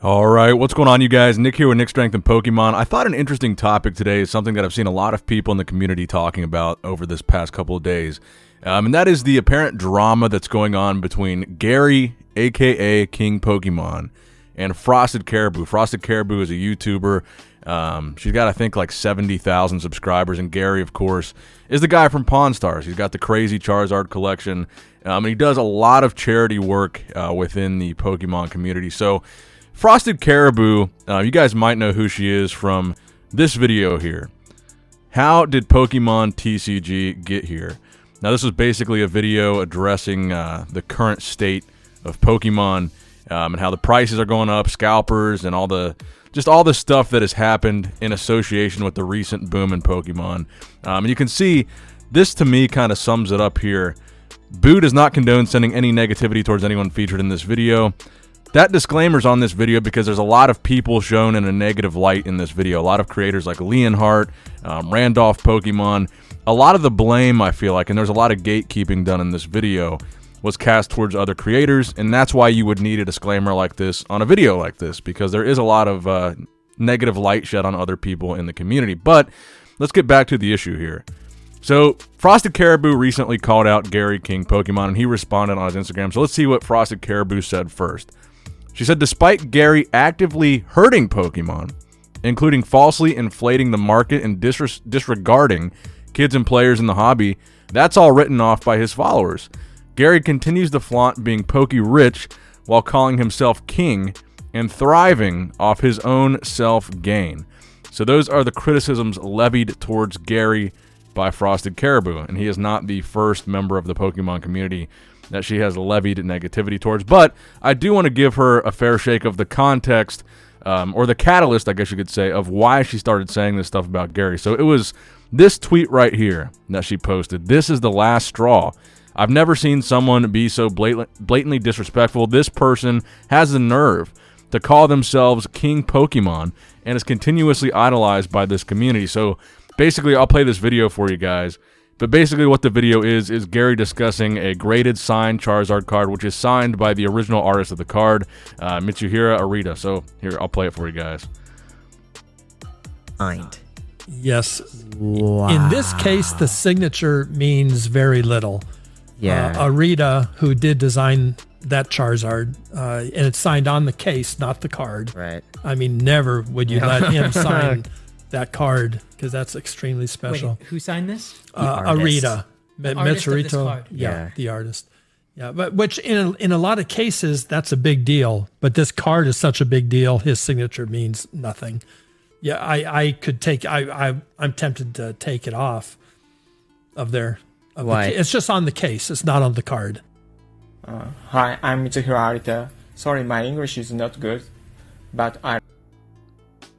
All right, what's going on, you guys? Nick here with Nick Strength and Pokemon. I thought an interesting topic today is something that I've seen a lot of people in the community talking about over this past couple of days, and that is the apparent drama that's going on between Gary, aka King Pokemon, and Frosted Caribou. Frosted Caribou is a YouTuber. She's got, I think, like 70,000 subscribers, and Gary, of course, is the guy from Pawn Stars. He's got the crazy Charizard collection, and he does a lot of charity work within the Pokemon community. So Frosted Caribou, you guys might know who she is from this video here. How did Pokemon TCG get here? Now, this was basically a video addressing the current state of Pokemon and how the prices are going up, scalpers, and all the stuff that has happened in association with the recent boom in Pokemon. And you can see, this to me kind of sums it up here. Boo does not condone sending any negativity towards anyone featured in this video. That disclaimer's on this video because there's a lot of people shown in a negative light in this video. A lot of creators like Leonhardt, Randolph Pokemon. A lot of the blame, I feel like, and there's a lot of gatekeeping done in this video, was cast towards other creators, and that's why you would need a disclaimer like this on a video like this, because there is a lot of negative light shed on other people in the community. But let's get back to the issue here. So Frosted Caribou recently called out Gary, King Pokemon, and he responded on his Instagram. So let's see what Frosted Caribou said first. She said, despite Gary actively hurting Pokemon, including falsely inflating the market and disregarding kids and players in the hobby, that's all written off by his followers. Gary continues to flaunt being Poke-rich while calling himself king and thriving off his own self-gain. So those are the criticisms levied towards Gary by Frosted Caribou, and he is not the first member of the Pokemon community that she has levied negativity towards. But I do want to give her a fair shake of the context, or the catalyst, I guess you could say, of why she started saying this stuff about Gary. So it was this tweet right here that she posted. This is the last straw. I've never seen someone be so blatantly disrespectful. This person has the nerve to call themselves King Pokemon and is continuously idolized by this community. So basically, I'll play this video for you guys. But basically what the video is Gary discussing a graded signed Charizard card, which is signed by the original artist of the card, Mitsuhiro Arita. So here, I'll play it for you guys. Signed. Yes. Wow. In this case, the signature means very little. Yeah. Arita, who did design that Charizard, and it's signed on the case, not the card. Right. I mean, never would you let him sign that card, because that's extremely special. Wait, who signed this? Arita. Mitsuhiro. Yeah, the artist. Yeah, but which in a lot of cases, that's a big deal. But this card is such a big deal, his signature means nothing. Yeah, I could take, I'm tempted to take it off of there. Why? It's just on the case. It's not on the card. Hi, I'm Mitsuhiro Arita. Sorry, my English is not good, but I...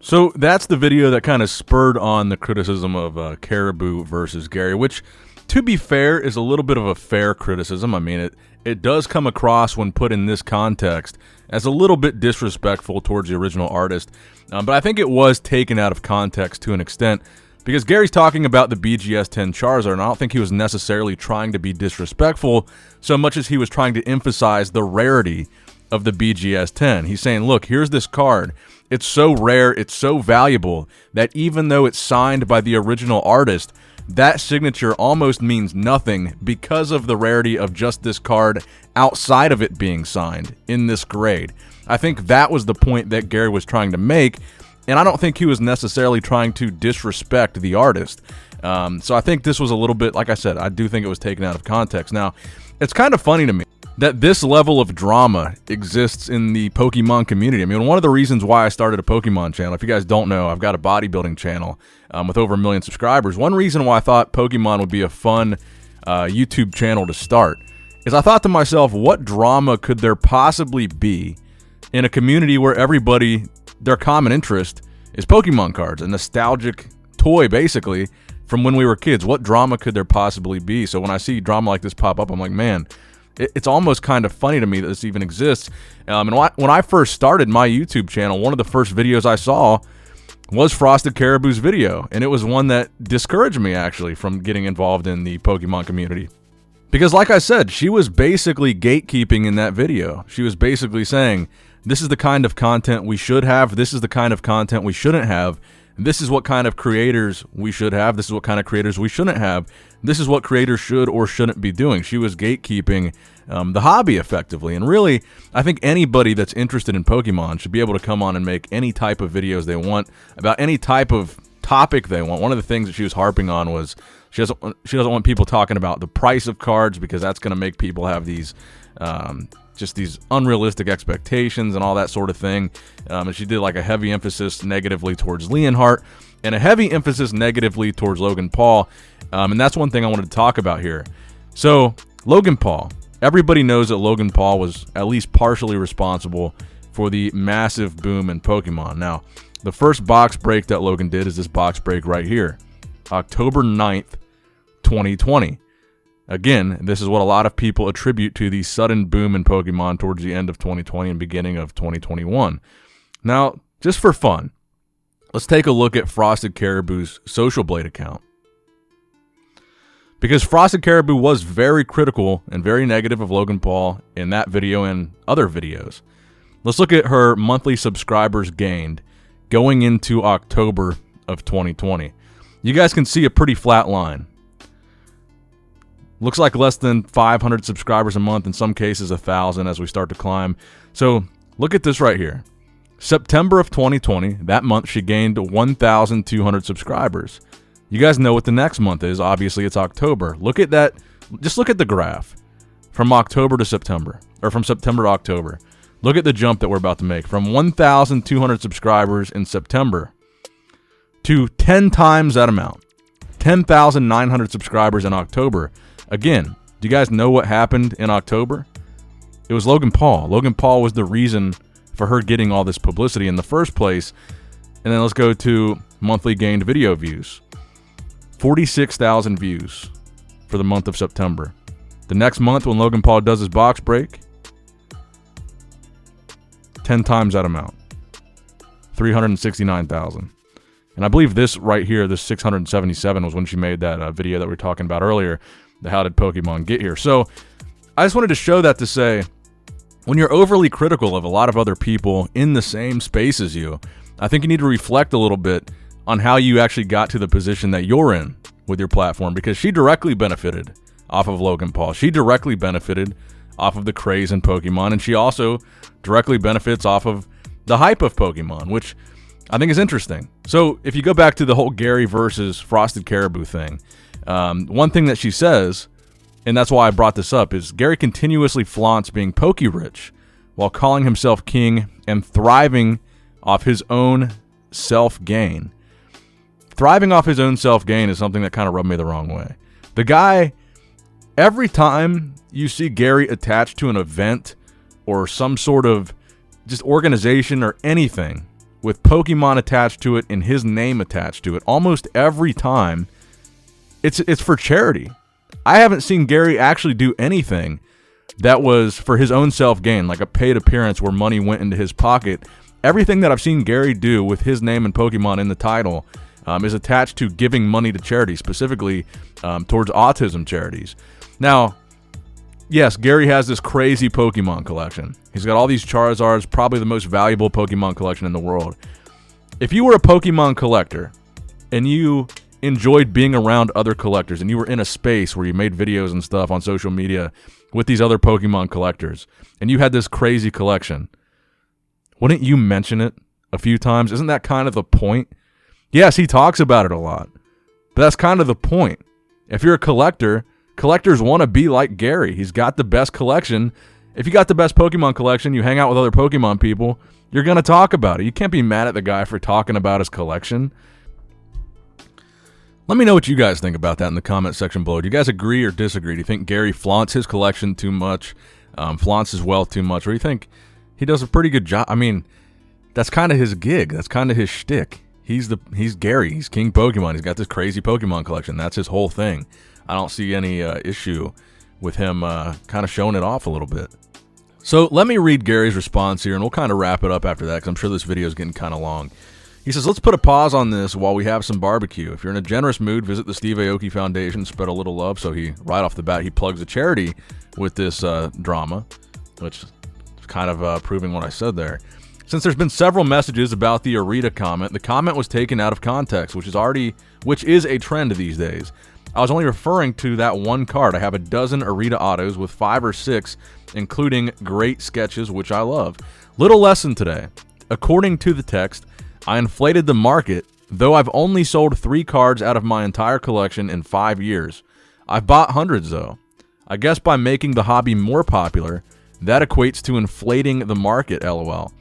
So that's the video that kind of spurred on the criticism of Caribou versus Gary, which, to be fair, is a little bit of a fair criticism. I mean, it does come across when put in this context as a little bit disrespectful towards the original artist. But I think it was taken out of context to an extent, because Gary's talking about the BGS 10 Charizard, and I don't think he was necessarily trying to be disrespectful so much as he was trying to emphasize the rarity of the BGS 10. He's saying, look, here's this card. It's so rare, it's so valuable, that even though it's signed by the original artist, that signature almost means nothing because of the rarity of just this card outside of it being signed in this grade. I think that was the point that Gary was trying to make, and I don't think he was necessarily trying to disrespect the artist. So I think this was a little bit, like I said, I do think it was taken out of context. Now, it's kind of funny to me that this level of drama exists in the Pokemon community. I mean, one of the reasons why I started a Pokemon channel, if you guys don't know, I've got a bodybuilding channel with over 1 million subscribers. One reason why I thought Pokemon would be a fun YouTube channel to start is I thought to myself, what drama could there possibly be in a community where everybody, their common interest is Pokemon cards, a nostalgic toy, basically, from when we were kids? What drama could there possibly be? So when I see drama like this pop up, I'm like, man, it's almost kind of funny to me that this even exists. And when I first started my YouTube channel, one of the first videos I saw was Frosted Caribou's video, and it was one that discouraged me, actually, from getting involved in the Pokemon community. Because like I said, she was basically gatekeeping in that video. She was basically saying, This is the kind of content we should have. This is the kind of content we shouldn't have. This is what kind of creators we should have. This is what kind of creators we shouldn't have. This is what creators should or shouldn't be doing. She was gatekeeping the hobby effectively. And really, I think anybody that's interested in Pokemon should be able to come on and make any type of videos they want about any type of topic they want. One of the things that she was harping on was she doesn't want people talking about the price of cards, because that's going to make people have these just these unrealistic expectations and all that sort of thing. And she did like a heavy emphasis negatively towards Leonhardt and a heavy emphasis negatively towards Logan Paul. And that's one thing I wanted to talk about here. So Logan Paul, everybody knows that Logan Paul was at least partially responsible for the massive boom in Pokemon. Now, the first box break that Logan did is this box break right here, October 9th, 2020. Again, this is what a lot of people attribute to the sudden boom in Pokemon towards the end of 2020 and beginning of 2021. Now, just for fun, let's take a look at Frosted Caribou's Social Blade account. Because Frosted Caribou was very critical and very negative of Logan Paul in that video and other videos. Let's look at her monthly subscribers gained going into October of 2020. You guys can see a pretty flat line. Looks like less than 500 subscribers a month, in some cases 1,000 as we start to climb. So look at this right here. September of 2020, that month she gained 1,200 subscribers. You guys know what the next month is. Obviously, it's October. Look at that. Just look at the graph from October to September, or from September to October. Look at the jump that we're about to make from 1,200 subscribers in September to 10 times that amount, 10,900 subscribers in October. Again, do you guys know what happened in October? It was Logan Paul. Logan Paul was the reason for her getting all this publicity in the first place. And then let's go to monthly gained video views. 46,000 views for the month of September. The next month when Logan Paul does his box break, 10 times that amount, 369,000. And I believe this right here, this 677, was when she made that video that we were talking about earlier, the How Did Pokemon Get Here? So I just wanted to show that to say, when you're overly critical of a lot of other people in the same space as you, I think you need to reflect a little bit on how you actually got to the position that you're in with your platform, because she directly benefited off of Logan Paul. She directly benefited off of the craze in Pokemon, and she also directly benefits off of the hype of Pokemon, which I think is interesting. So if you go back to the whole Gary versus Frosted Caribou thing, one thing that she says, and that's why I brought this up, is Gary continuously flaunts being Poke-rich while calling himself king and thriving off his own self-gain. Thriving off his own self-gain is something that kind of rubbed me the wrong way. The guy, every time you see Gary attached to an event or some sort of just organization or anything with Pokemon attached to it and his name attached to it, almost every time, it's for charity. I haven't seen Gary actually do anything that was for his own self-gain, like a paid appearance where money went into his pocket. Everything that I've seen Gary do with his name and Pokemon in the title is attached to giving money to charity, specifically towards autism charities. Now, yes, Gary has this crazy Pokemon collection. He's got all these Charizards, probably the most valuable Pokemon collection in the world. If you were a Pokemon collector and you enjoyed being around other collectors and you were in a space where you made videos and stuff on social media with these other Pokemon collectors and you had this crazy collection, wouldn't you mention it a few times? Isn't that kind of the point? Yes, he talks about it a lot, but that's kind of the point. If you're a collector, collectors want to be like Gary. He's got the best collection. If you got the best Pokemon collection, you hang out with other Pokemon people, you're going to talk about it. You can't be mad at the guy for talking about his collection. Let me know what you guys think about that in the comment section below. Do you guys agree or disagree? Do you think Gary flaunts his collection too much, flaunts his wealth too much, or do you think he does a pretty good job? I mean, that's kind of his gig. That's kind of his shtick. He's Gary. He's King Pokemon. He's got this crazy Pokemon collection. That's his whole thing. I don't see any issue with him kind of showing it off a little bit. So let me read Gary's response here, and we'll kind of wrap it up after that because I'm sure this video is getting kind of long. He says, let's put a pause on this while we have some barbecue. If you're in a generous mood, visit the Steve Aoki Foundation, spread a little love. So right off the bat, he plugs a charity with this drama, which is kind of proving what I said there. Since there's been several messages about the Arita comment, the comment was taken out of context, which is a trend these days. I was only referring to that one card. I have a dozen Arita autos with 5 or 6, including great sketches, which I love. Little lesson today. According to the text, I inflated the market, though I've only sold 3 cards out of my entire collection in 5 years. I've bought hundreds, though. I guess by making the hobby more popular, that equates to inflating the market, lol.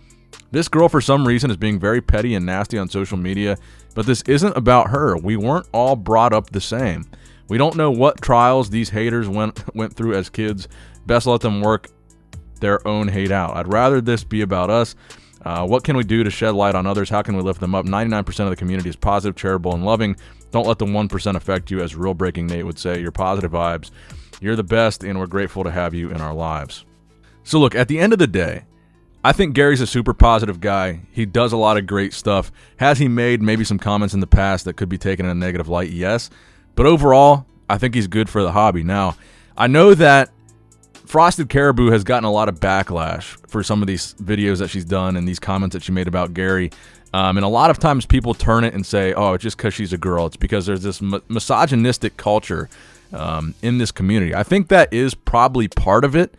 This girl, for some reason, is being very petty and nasty on social media, but this isn't about her. We weren't all brought up the same. We don't know what trials these haters went through as kids. Best let them work their own hate out. I'd rather this be about us. What can we do to shed light on others? How can we lift them up? 99% of the community is positive, charitable, and loving. Don't let the 1% affect you, as Real Breaking Nate would say. You're positive vibes. You're the best, and we're grateful to have you in our lives. So look, at the end of the day, I think Gary's a super positive guy. He does a lot of great stuff. Has he made maybe some comments in the past that could be taken in a negative light? Yes. But overall, I think he's good for the hobby. Now, I know that Frosted Caribou has gotten a lot of backlash for some of these videos that she's done and these comments that she made about Gary. And a lot of times people turn it and say, oh, it's just because she's a girl. It's because there's this misogynistic culture in this community. I think that is probably part of it.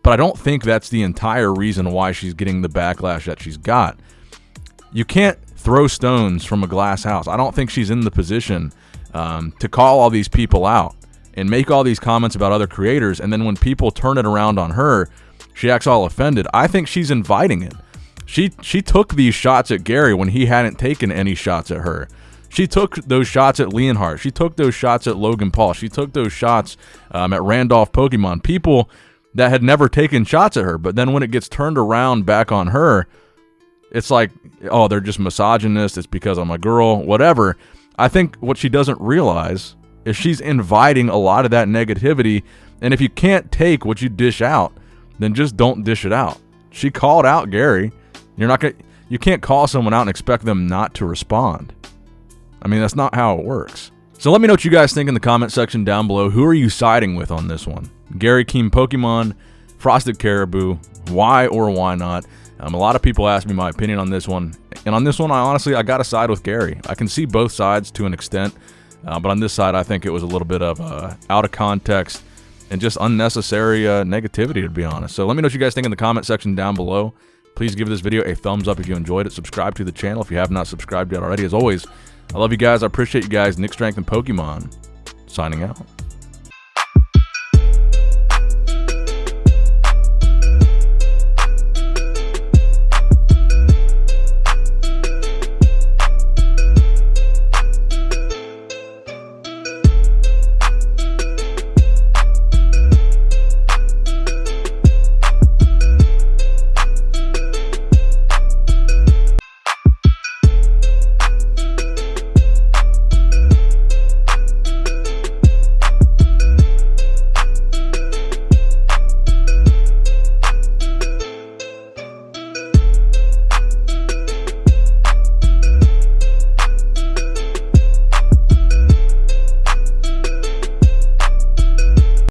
But I don't think that's the entire reason why she's getting the backlash that she's got. You can't throw stones from a glass house. I don't think she's in the position to call all these people out and make all these comments about other creators, and then when people turn it around on her, she acts all offended. I think she's inviting it. She took these shots at Gary when he hadn't taken any shots at her. She took those shots at Leonhardt. She took those shots at Logan Paul. She took those shots at Randolph Pokemon. People that had never taken shots at her, but then when it gets turned around back on her, it's like, oh, they're just misogynist, it's because I'm a girl, whatever. I think what she doesn't realize is she's inviting a lot of that negativity, and if you can't take what you dish out, then just don't dish it out. She called out Gary. You can't call someone out and expect them not to respond. I mean, that's not how it works. So let me know what you guys think in the comment section down below. Who are you siding with on this one? Gary Keem Pokemon, Frosted Caribou, why or why not? A lot of people ask me my opinion on this one, and on this one, I got to side with Gary. I can see both sides to an extent, but on this side, I think it was a little bit of out of context and just unnecessary negativity, to be honest. So let me know what you guys think in the comment section down below. Please give this video a thumbs up if you enjoyed it. Subscribe to the channel if you have not subscribed yet already. As always, I love you guys. I appreciate you guys. Nick Strength and Pokemon, signing out.